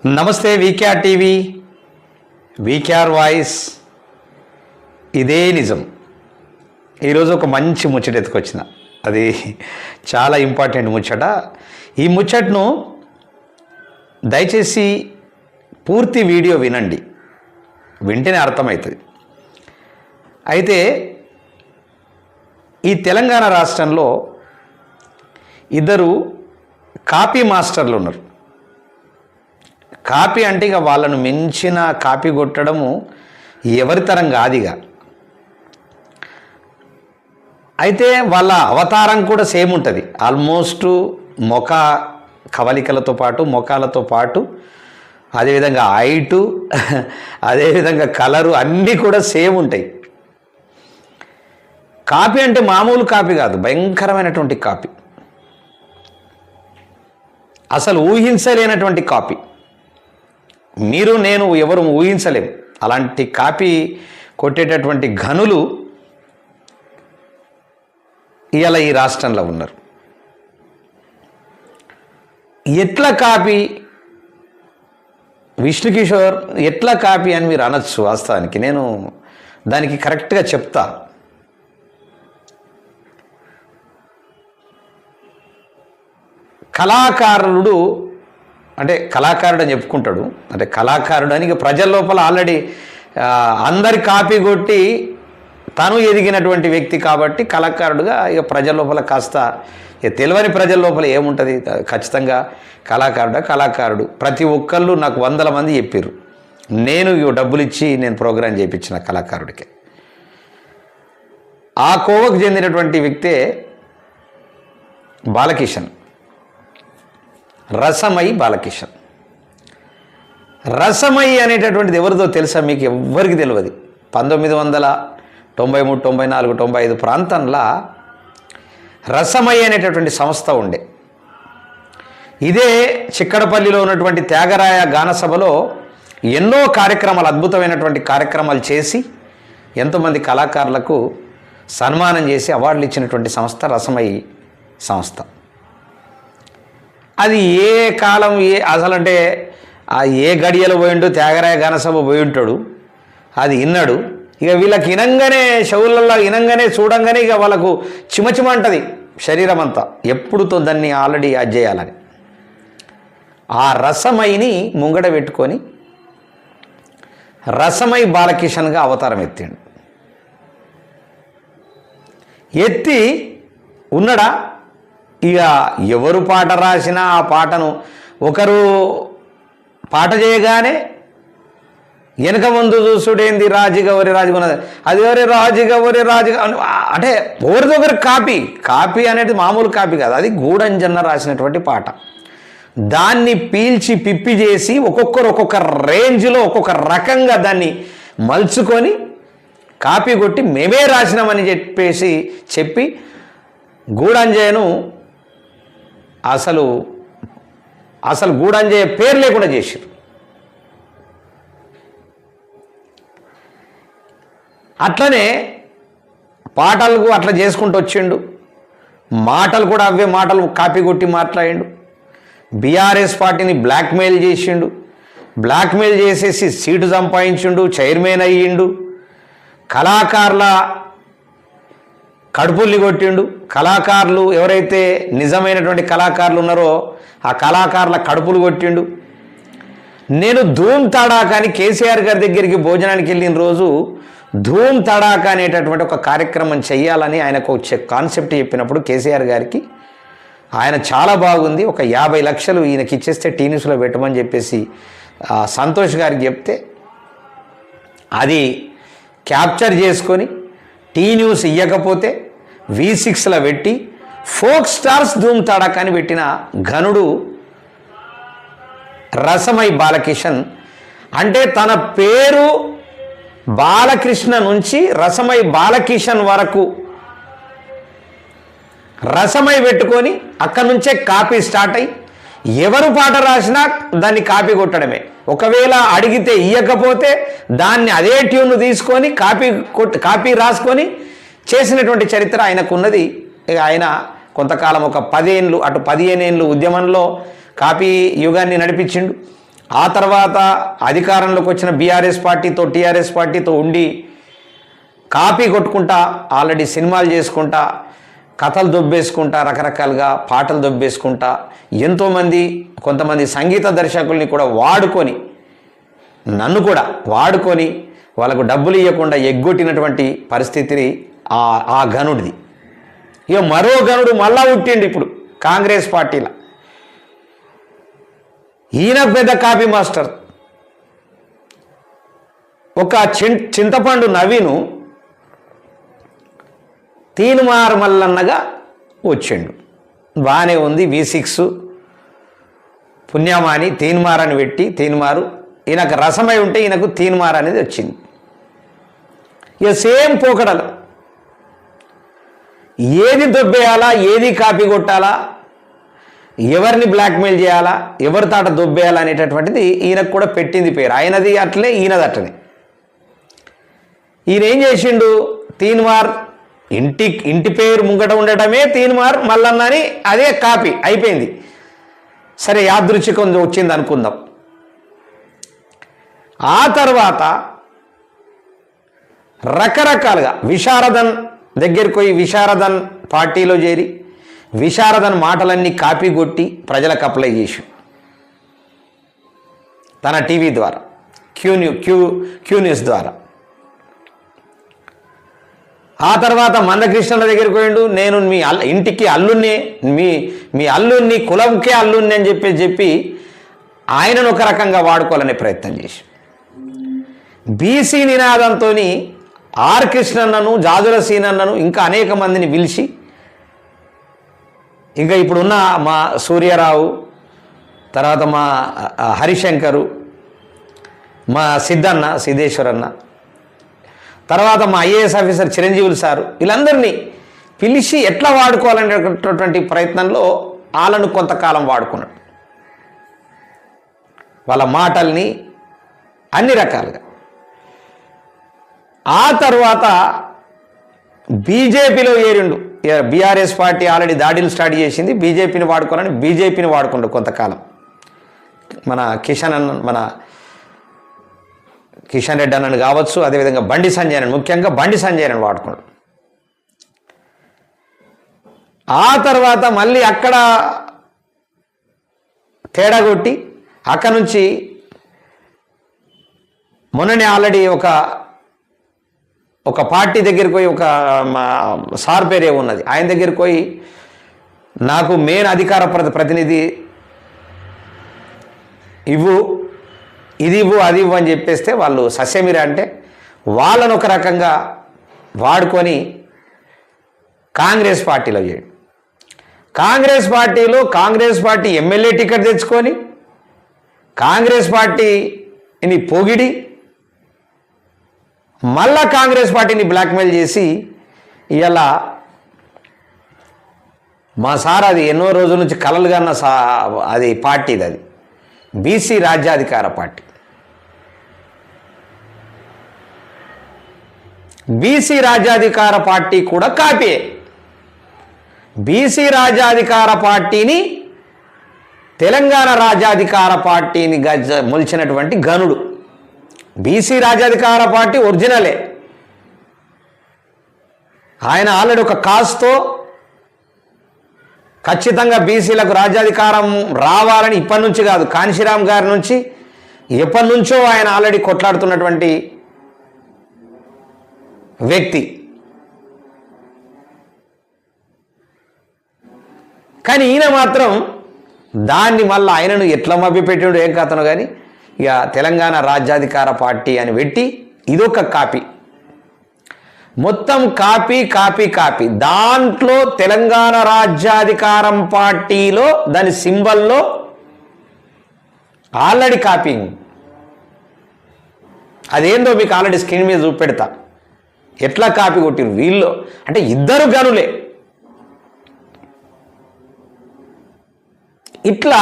నమస్తే VKR TV, VKR voice, ఇదే నిజం. ఈరోజు ఒక మంచి ముచ్చట ఎత్తుకొచ్చిన, అది చాలా ఇంపార్టెంట్ ముచ్చట. ఈ ముచ్చటను దయచేసి పూర్తి వీడియో వినండి, వింటేనే అర్థమవుతుంది. అయితే ఈ తెలంగాణ రాష్ట్రంలో ఇద్దరు కాపీ మాస్టర్లు ఉన్నారు. కాపీ అంటే ఇక వాళ్ళను మించిన కాపీ కొట్టడము ఎవరి తరం కాదిగా. అయితే వాళ్ళ అవతారం కూడా సేమ్ ఉంటుంది. ఆల్మోస్ట్ మొఖ కవలికలతో పాటు, మొఖాలతో పాటు, అదేవిధంగా హైటు, అదేవిధంగా కలరు అన్నీ కూడా సేమ్ ఉంటాయి. కాపీ అంటే మామూలు కాపీ కాదు, భయంకరమైనటువంటి కాపీ, అసలు ఊహించలేనటువంటి కాపీ. మీరు నేను ఎవరు ఊహించలేం. అలాంటి కాపీ కొట్టేటటువంటి ఘనులు ఇవాళ ఈ రాష్ట్రంలో ఉన్నారు. ఎట్లా కాపీ విష్ణుకిషోర్, ఎట్లా కాపీ అని మీరు అనొచ్చు. వాస్తవానికి నేను దానికి కరెక్ట్గా చెప్తా. కళాకారుడు అంటే కళాకారుడు అని చెప్పుకుంటాడు, అంటే కళాకారుడు అని ఇక ప్రజల లోపల ఆల్రెడీ అందరి కాపీ కొట్టి తను ఎదిగినటువంటి వ్యక్తి కాబట్టి కళాకారుడుగా ఇక ప్రజల లోపల కాస్త తెలియని ప్రజల లోపల ఏముంటుంది, ఖచ్చితంగా కళాకారుడు. ప్రతి ఒక్కళ్ళు నాకు 100 మంది చెప్పారు. నేను డబ్బులు ఇచ్చి నేను ప్రోగ్రాం చేయించిన కళాకారుడికి. ఆ కోవకు చెందినటువంటి వ్యక్తే బాలకిషన్, రసమయి బాలకిషన్. రసమయి అనేటటువంటిది ఎవరిదో తెలుసా మీకు? ఎవ్వరికి తెలియదు. 1993, 94, 95 ప్రాంతంలో రసమయి అనేటటువంటి సంస్థ ఉండే. ఇదే చిక్కడపల్లిలో ఉన్నటువంటి త్యాగరాయ గానసభలో ఎన్నో కార్యక్రమాలు, అద్భుతమైనటువంటి కార్యక్రమాలు చేసి ఎంతోమంది కళాకారులకు సన్మానం చేసి అవార్డులు ఇచ్చినటువంటి సంస్థ రసమయి సంస్థ. అది ఏ కాలం, అసలంటే ఏ గడియలో పోయిండు, త్యాగరాయ గానసభ పోయి ఉంటాడు, అది విన్నాడు. ఇక వీళ్ళకి వినంగానే, చెవులలో వినంగానే, చూడంగానే ఇక వాళ్ళకు చిమచిమ అంటది శరీరం అంతా. ఎప్పుడుతో దాన్ని ఆల్రెడీ యాడ్ చేయాలని ఆ రసమైని ముంగడ పెట్టుకొని రసమై బాలకిషన్గా అవతారం ఎత్తిండు. ఎత్తి ఉన్నాడా. ఇక ఎవరు పాట రాసినా ఆ పాటను ఒకరు పాట చేయగానే వెనక ముందు చూసుడేంది రాజుగవరి రాజుకున్నది, అది ఎవరి రాజుగవరి రాజు అంటే ఒకరిదొకరు కాపీ అనేది మామూలు కాపీ కాదు, అది గూడంజన్న రాసినటువంటి పాట. దాన్ని పీల్చి పిప్పి చేసి ఒక్కొక్కరు ఒక్కొక్క రేంజ్లో ఒక్కొక్క రకంగా దాన్ని మలుచుకొని కాపీ కొట్టి మేమే రాసినామని చెప్పి గూడంజయ్యను అసలు గూడంజయ్య పేరు లేకుండా చేశారు. అట్లనే పాటలకు అట్లా చేసుకుంటూ వచ్చిండు. మాటలు కూడా అవే మాటలు కాపీ కొట్టి మాట్లాడిండు. బీఆర్ఎస్ పార్టీని బ్లాక్మెయిల్ చేసిండు. బ్లాక్మెయిల్ చేసేసి సీటు సంపాదించిండు, చైర్మన్ అయ్యిండు. కళాకారుల కడుపుల్ని కొట్టిండు. కళాకారులు ఎవరైతే నిజమైనటువంటి కళాకారులు ఉన్నారో ఆ కళాకారుల కడుపులు కొట్టిండు. నేను ధూమ్ తడాకా అని కేసీఆర్ గారి దగ్గరికి భోజనానికి వెళ్ళిన రోజు ధూమ్ తడాకా అనేటటువంటి ఒక కార్యక్రమం చెయ్యాలని ఆయనకు వచ్చే కాన్సెప్ట్ చెప్పినప్పుడు కేసీఆర్ గారికి ఆయన చాలా బాగుంది, ఒక 50 లక్షలు ఈయనకి ఇచ్చేస్తే టీ న్యూస్లో పెట్టమని చెప్పేసి సంతోష్ గారికి చెప్తే అది క్యాప్చర్ చేసుకొని టీ న్యూస్ ఇవ్వకపోతే V6లో పెట్టి ఫోక్ స్టార్స్ ధూమ్ తడాకా అని పెట్టిన ఘనుడు రసమై బాలకిషన్. అంటే తన పేరు బాలకృష్ణ నుంచి రసమై బాలకిషన్ వరకు రసమై పెట్టుకొని అక్కడి నుంచే కాపీ స్టార్ట్ అయ్యి ఎవరు పాట రాసినా దాన్ని కాపీ కొట్టడమే. ఒకవేళ అడిగితే ఇవ్వకపోతే దాన్ని అదే ట్యూన్ తీసుకొని కాపీ రాసుకొని చేసినటువంటి చరిత్ర ఆయనకున్నది. ఆయన కొంతకాలం ఒక 10 ఏళ్ళు, అటు 15 ఏళ్ళు ఉద్యమంలో కాపీ యుగాన్ని నడిపించిండు. ఆ తర్వాత అధికారంలోకి వచ్చిన బీఆర్ఎస్ పార్టీతో టీఆర్ఎస్ పార్టీతో ఉండి కాపీ కొట్టుకుంటా ఆల్రెడీ సినిమాలు చేసుకుంటా కథలు దొబ్బేసుకుంటా రకరకాలుగా పాటలు దొబ్బేసుకుంటా ఎంతోమంది కొంతమంది సంగీత దర్శకుల్ని కూడా వాడుకొని నన్ను కూడా వాడుకొని వాళ్ళకు డబ్బులు ఇవ్వకుండా ఎగ్గొట్టినటువంటి పరిస్థితిని ఆ గనుడిది. ఇక మరో గనుడు మళ్ళా పుట్టిండు ఇప్పుడు కాంగ్రెస్ పార్టీలో. ఈయన పెద్ద కాపీ మాస్టర్. ఒక చింతపండు నవీను తీన్మార్ మల్లన్నగా వచ్చిండు. బాగానే ఉంది. V6 పుణ్యమాని తీన్మార్ అని పెట్టి తీన్మారు ఈయనకు రసమై ఉంటే ఈయనకు తీన్మార్ అనేది వచ్చింది. ఇక సేమ్ పోకడలు. ఏది దొబ్బేయాలా, ఏది కాపీ కొట్టాలా, ఎవరిని బ్లాక్మెయిల్ చేయాలా, ఎవరి తాట దొబ్బేయాలా అనేటటువంటిది ఈయనకు కూడా పెట్టింది పేరు. ఆయనది అట్లే, ఈయనది అట్లనే. ఈయన ఏం చేసిండు, తీన్మార్ ఇంటి పేరు ముంగట ఉండటమే తీన్మార్ మల్లన్న అని అదే కాపీ అయిపోయింది. సరే యాదృచ్ఛికం వచ్చింది అనుకుందాం. ఆ తర్వాత రకరకాలుగా విశారదన్ దగ్గరికి పోయి విశారదన్ పార్టీలో చేరి విశారదన్ మాటలన్నీ కాపీ కొట్టి ప్రజలకు అప్లై చేసి తన టీవీ ద్వారా క్యూ న్యూస్ ద్వారా. ఆ తర్వాత మందకృష్ణుల దగ్గరికి పోయిండు. నేను మీ ఇంటికి అల్లున్నే, మీ అల్లున్ని కులంకే అల్లున్ని అని చెప్పి ఆయనను ఒక రకంగా వాడుకోవాలనే ప్రయత్నం చేసి బీసీ నినాదంతో ఆర్ కృష్ణన్నను, జాజుల సీనన్నను ఇంకా అనేక మందిని పిలిచి ఇంకా ఇప్పుడున్న మా సూర్యారావు, తర్వాత మా హరిశంకరు, మా సిద్ధేశ్వరన్న, తర్వాత మా ఐఏఎస్ ఆఫీసర్ చిరంజీవులు సారు, వీళ్ళందరినీ పిలిచి ఎట్లా వాడుకోవాలనేటటువంటి ప్రయత్నంలో వాళ్ళను కొంతకాలం వాడుకున్నాడు. వాళ్ళ మాటల్ని అన్ని రకాలుగా. ఆ తర్వాత బీజేపీలో ఏరిండు. బీఆర్ఎస్ పార్టీ ఆల్రెడీ దాడులు స్టార్ట్ చేసింది. బీజేపీని వాడుకోవాలని బీజేపీని వాడుకుండు కొంతకాలం. మన కిషన్ రెడ్డి అన్నని కావచ్చు, అదేవిధంగా బండి సంజయ్ అని, ముఖ్యంగా బండి సంజయ్ అని వాడుకున్నాడు. ఆ తర్వాత మళ్ళీ అక్కడ తేడా కొట్టి అక్కడ నుంచి మొన్ననే ఆల్రెడీ ఒక పార్టీ దగ్గరికి పోయి ఒక సార్ పేరే ఉన్నది, ఆయన దగ్గరికి పోయి నాకు మెయిన్ అధికార ప్రతినిధి ఇది ఇవ్వు అది ఇవ్వు అని చెప్పేస్తే వాళ్ళు సస్యమిరా అంటే వాళ్ళను ఒక రకంగా వాడుకొని కాంగ్రెస్ పార్టీలో చేయండి. కాంగ్రెస్ పార్టీ ఎమ్మెల్యే టికెట్ తెచ్చుకొని కాంగ్రెస్ పార్టీని పొగిడి మళ్ళా కాంగ్రెస్ పార్టీని బ్లాక్మెయిల్ చేసి ఇలా మా సార్ అది ఎన్నో రోజుల నుంచి కలలు కన్న అది పార్టీది, అది బీసీ రాజ్యాధికార పార్టీ. బీసీ రాజ్యాధికార పార్టీ కూడా కాపీయే. బీసీ రాజ్యాధికార పార్టీని తెలంగాణ రాజ్యాధికార పార్టీని మొలిచినటువంటి గనుడు. బీసీ రాజ్యాధికార పార్టీ ఒరిజినలే. ఆయన ఆల్రెడీ ఒక కాస్తో ఖచ్చితంగా బీసీలకు రాజ్యాధికారం రావాలని ఇప్పటి నుంచి కాదు, కాంశీరామ్ గారి నుంచి ఎప్పటి నుంచో ఆయన ఆల్రెడీ కొట్లాడుతున్నటువంటి వ్యక్తి. కానీ ఈయన మాత్రం దాన్ని మళ్ళీ ఆయనను ఎట్లా మభ్యపెట్టాడు ఏం కథను కానీ ఇక తెలంగాణ రాజ్యాధికార పార్టీ అని పెట్టి ఇదొక కాపీ, మొత్తం కాపీ. దాంట్లో తెలంగాణ రాజ్యాధికారం పార్టీలో దాని సింబల్లో ఆల్రెడీ కాపీయింగ్. అదేందో మీకు ఆల్రెడీ స్క్రీన్ మీద చూపెడతా ఎట్లా కాపీ కొట్టిరు వీళ్ళు. అంటే ఇద్దరు గనులే. ఇట్లా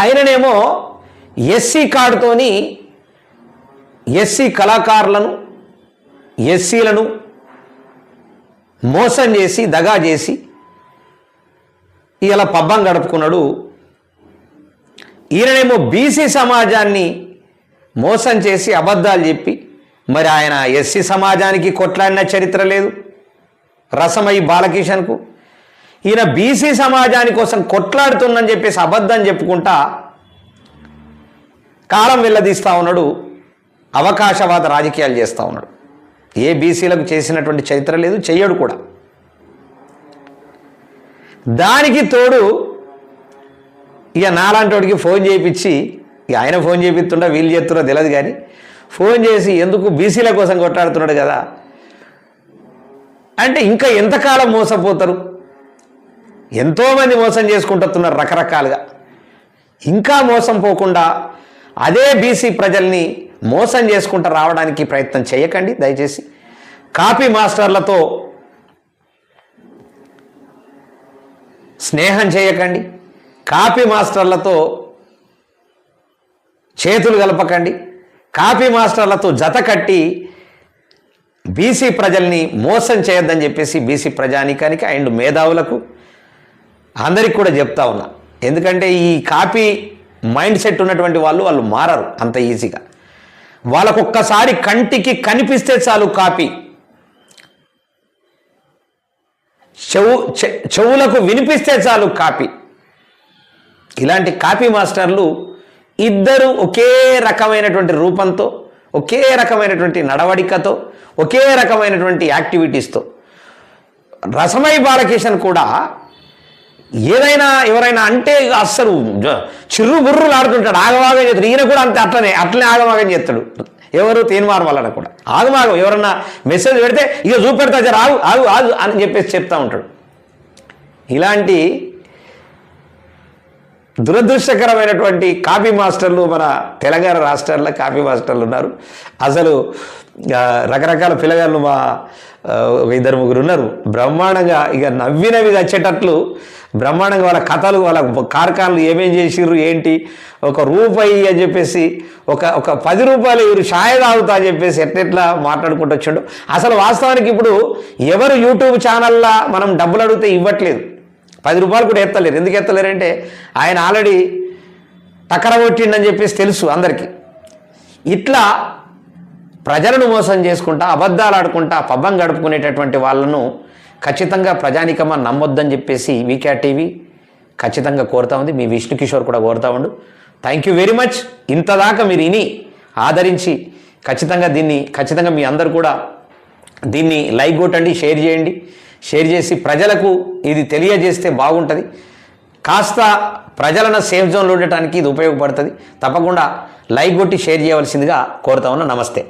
ఆయననేమో ఎస్సీ కార్డుతోని ఎస్సీ కళాకారులను, ఎస్సీలను మోసం చేసి దగా చేసి ఇలా పబ్బం గడుపుకున్నాడు ఈయననేమో బీసీ సమాజాన్ని మోసం చేసి అబద్ధాలు చెప్పి మరి ఆయన ఎస్సీ సమాజానికి కొట్లాడిన చరిత్ర లేదు రసమై బాలకిషన్కు. ఈయన బీసీ సమాజాని కోసం కొట్లాడుతుందని చెప్పేసి అబద్ధం చెప్పుకుంటా కాలం వెళ్ళదీస్తూ ఉన్నాడు, అవకాశవాద రాజకీయాలు చేస్తూ ఉన్నాడు. ఏ బీసీలకు చేసినటువంటి చరిత్ర లేదు, చెయ్యడు కూడా. దానికి తోడు ఇక నాలాంటి ఫోన్ చేయించి, ఇక ఆయన ఫోన్ చేపిస్తుండా వీళ్ళు చేస్తున్నా తెలియదు కానీ ఫోన్ చేసి ఎందుకు బీసీల కోసం కొట్లాడుతున్నాడు కదా అంటే ఇంకా ఎంతకాలం మోసపోతారు? ఎంతోమంది మోసం చేసుకుంటున్నారు రకరకాలుగా. ఇంకా మోసం పోకుండా అదే బీసీ ప్రజల్ని మోసం చేసుకుంటూ రావడానికి ప్రయత్నం చేయకండి దయచేసి. కాపీ మాస్టర్లతో స్నేహం చేయకండి, కాపీ మాస్టర్లతో చేతులు కలపకండి, కాపీ మాస్టర్లతో జత కట్టి బీసీ ప్రజల్ని మోసం చేయొద్దని చెప్పేసి బీసీ ప్రజానీకానికి అండ్ మేధావులకు అందరికి కూడా చెప్తా ఉన్నా. ఎందుకంటే ఈ కాపీ మైండ్ సెట్ ఉన్నటువంటి వాళ్ళు మారరు అంత ఈజీగా. వాళ్ళకొక్కసారి కంటికి కనిపిస్తే చాలు కాపీ, చెవులకు వినిపిస్తే చాలు కాపీ. ఇలాంటి కాపీ మాస్టర్లు ఇద్దరు ఒకే రకమైనటువంటి రూపంతో, ఒకే రకమైనటువంటి నడవడికతో, ఒకే రకమైనటువంటి యాక్టివిటీస్తో. రసమై బాలకిషన్ కూడా ఏదైనా ఎవరైనా అంటే అస్సలు చిర్రు బుర్రులు ఆడుతుంటాడు, ఆగమాగం చేస్తాడు. ఈయన కూడా అంతే, అట్లనే ఆగమాగం చేస్తాడు. ఎవరు తీన్మార్ వలన కూడా ఆగమాగం. ఎవరన్నా మెసేజ్ పెడితే ఇక చూపెడతా జర ఆగు ఆగు ఆగు అని చెప్పేసి చెప్తా ఉంటాడు. ఇలాంటి దురదృష్టకరమైనటువంటి కాపీ మాస్టర్లు మన తెలంగాణ రాష్ట్రాల్లో కాపీ మాస్టర్లు ఉన్నారు. అసలు రకరకాల పిల్లగాళ్ళు మా ఇద్దరు ముగ్గురు ఉన్నారు. బ్రహ్మాండంగా ఇక నవ్వి వచ్చేటట్లు బ్రహ్మాండంగా వాళ్ళ కథలు, వాళ్ళ కార్ఖాన్లు ఏమేం చేసిర్రు ఏంటి, ₹1 అని చెప్పేసి ఒక 10 రూపాయలు ఇವರು ఛాయ్ తాగుతా అని చెప్పేసి ఎట్లా మాట్లాడుకుంటూ వచ్చాడు. అసలు వాస్తవానికి ఇప్పుడు ఎవరు యూట్యూబ్ ఛానల్లో మనం డబ్బులు అడిగితే ఇవ్వట్లేదు, 10 రూపాయలు కూడా ఎత్తలేరు. ఎందుకు ఎత్తలేరంటే ఆయన ఆల్రెడీ టకర కొట్టిండని చెప్పేసి తెలుసు అందరికీ. ఇట్లా ప్రజలను మోసం చేసుకుంటా, అబద్ధాలు ఆడుకుంటా పబ్బం గడుపుకునేటటువంటి వాళ్ళను ఖచ్చితంగా ప్రజానికమా నమ్మొద్దని చెప్పేసి వీకే టీవీ ఖచ్చితంగా కోరుతా ఉంది. మీ విష్ణు కిషోర్ కూడా కోరుతా ఉండు. Thank you very much. ఇంతదాకా మీరు ఇని ఆదరించి ఖచ్చితంగా మీ అందరు కూడా దీన్ని లైక్ కొట్టండి, షేర్ చేయండి. షేర్ చేసి ప్రజలకు ఇది తెలియజేస్తే బాగుంటుంది. కాస్త ప్రజలను సేఫ్ జోన్లో ఉండటానికి ఇది ఉపయోగపడుతుంది. తప్పకుండా లైక్ కొట్టి షేర్ చేయవలసిందిగా కోరుతా ఉన్నా. నమస్తే.